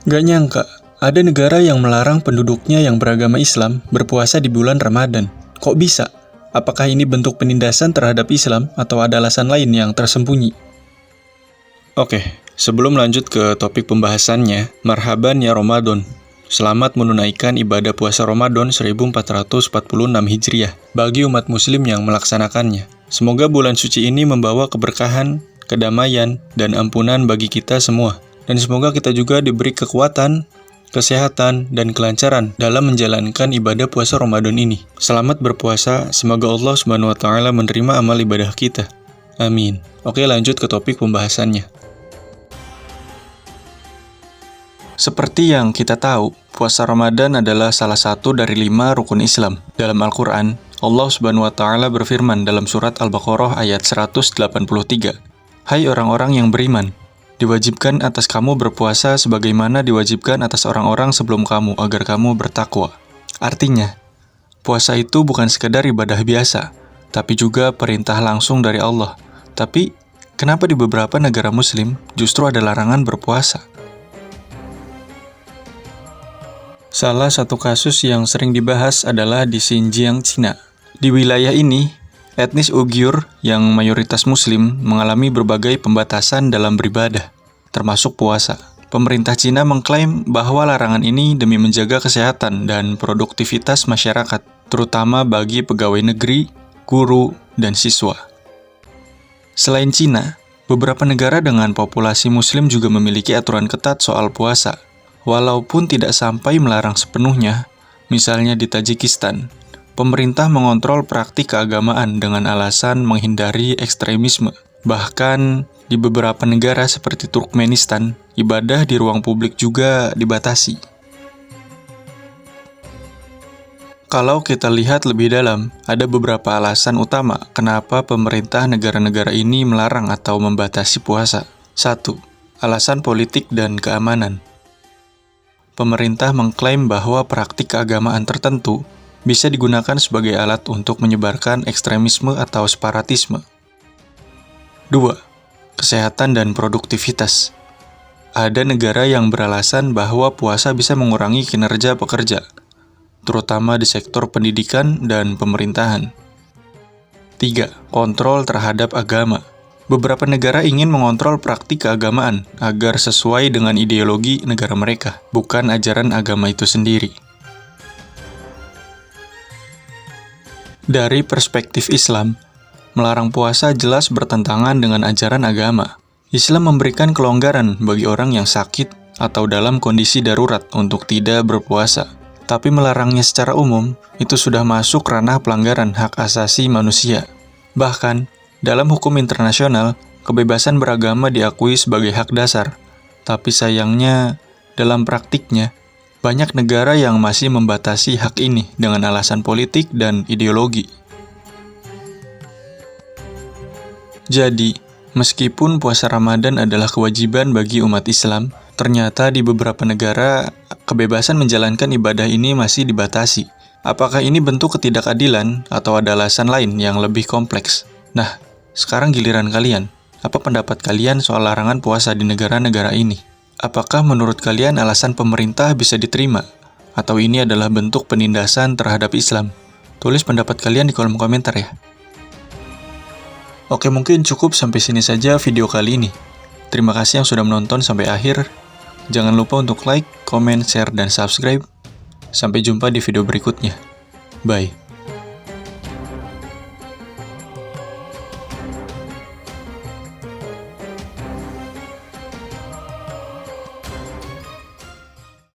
Gak nyangka, ada negara yang melarang penduduknya yang beragama Islam berpuasa di bulan Ramadan. Kok bisa? Apakah ini bentuk penindasan terhadap Islam atau ada alasan lain yang tersembunyi? Oke, sebelum lanjut ke topik pembahasannya, marhaban ya Ramadan. Selamat menunaikan ibadah puasa Ramadan 1446 Hijriah bagi umat muslim yang melaksanakannya. Semoga bulan suci ini membawa keberkahan, kedamaian, dan ampunan bagi kita semua. Dan semoga kita juga diberi kekuatan, kesehatan, dan kelancaran dalam menjalankan ibadah puasa Ramadan ini. Selamat berpuasa, semoga Allah SWT menerima amal ibadah kita. Amin. Oke, lanjut ke topik pembahasannya. Seperti yang kita tahu, puasa Ramadan adalah salah satu dari 5 rukun Islam. Dalam Al-Quran, Allah SWT berfirman dalam surat Al-Baqarah ayat 183, "Hai orang-orang yang beriman, diwajibkan atas kamu berpuasa sebagaimana diwajibkan atas orang-orang sebelum kamu agar kamu bertakwa." Artinya, puasa itu bukan sekadar ibadah biasa, tapi juga perintah langsung dari Allah. Tapi, kenapa di beberapa negara muslim justru ada larangan berpuasa? Salah satu kasus yang sering dibahas adalah di Xinjiang, Cina. Di wilayah ini, etnis Uighur yang mayoritas muslim mengalami berbagai pembatasan dalam beribadah, termasuk puasa. Pemerintah Cina mengklaim bahwa larangan ini demi menjaga kesehatan dan produktivitas masyarakat, terutama bagi pegawai negeri, guru, dan siswa. Selain Cina, beberapa negara dengan populasi muslim juga memiliki aturan ketat soal puasa. Walaupun tidak sampai melarang sepenuhnya, misalnya di Tajikistan, pemerintah mengontrol praktik keagamaan dengan alasan menghindari ekstremisme. Bahkan, di beberapa negara seperti Turkmenistan, ibadah di ruang publik juga dibatasi. Kalau kita lihat lebih dalam, ada beberapa alasan utama kenapa pemerintah negara-negara ini melarang atau membatasi puasa. 1. Alasan politik dan keamanan. Pemerintah mengklaim bahwa praktik keagamaan tertentu bisa digunakan sebagai alat untuk menyebarkan ekstremisme atau separatisme. 2. Kesehatan dan produktivitas. Ada negara yang beralasan bahwa puasa bisa mengurangi kinerja pekerja, terutama di sektor pendidikan dan pemerintahan. 3. Kontrol terhadap agama. Beberapa negara ingin mengontrol praktik keagamaan agar sesuai dengan ideologi negara mereka, bukan ajaran agama itu sendiri. Dari perspektif Islam, melarang puasa jelas bertentangan dengan ajaran agama. Islam memberikan kelonggaran bagi orang yang sakit atau dalam kondisi darurat untuk tidak berpuasa. Tapi melarangnya secara umum, itu sudah masuk ranah pelanggaran hak asasi manusia. Bahkan, dalam hukum internasional, kebebasan beragama diakui sebagai hak dasar. Tapi sayangnya, dalam praktiknya, banyak negara yang masih membatasi hak ini dengan alasan politik dan ideologi. Jadi, meskipun puasa Ramadan adalah kewajiban bagi umat Islam, ternyata di beberapa negara, kebebasan menjalankan ibadah ini masih dibatasi. Apakah ini bentuk ketidakadilan atau ada alasan lain yang lebih kompleks? Nah, sekarang giliran kalian. Apa pendapat kalian soal larangan puasa di negara-negara ini? Apakah menurut kalian alasan pemerintah bisa diterima? Atau ini adalah bentuk penindasan terhadap Islam? Tulis pendapat kalian di kolom komentar ya. Oke, mungkin cukup sampai sini saja video kali ini. Terima kasih yang sudah menonton sampai akhir. Jangan lupa untuk like, comment, share, dan subscribe. Sampai jumpa di video berikutnya. Bye.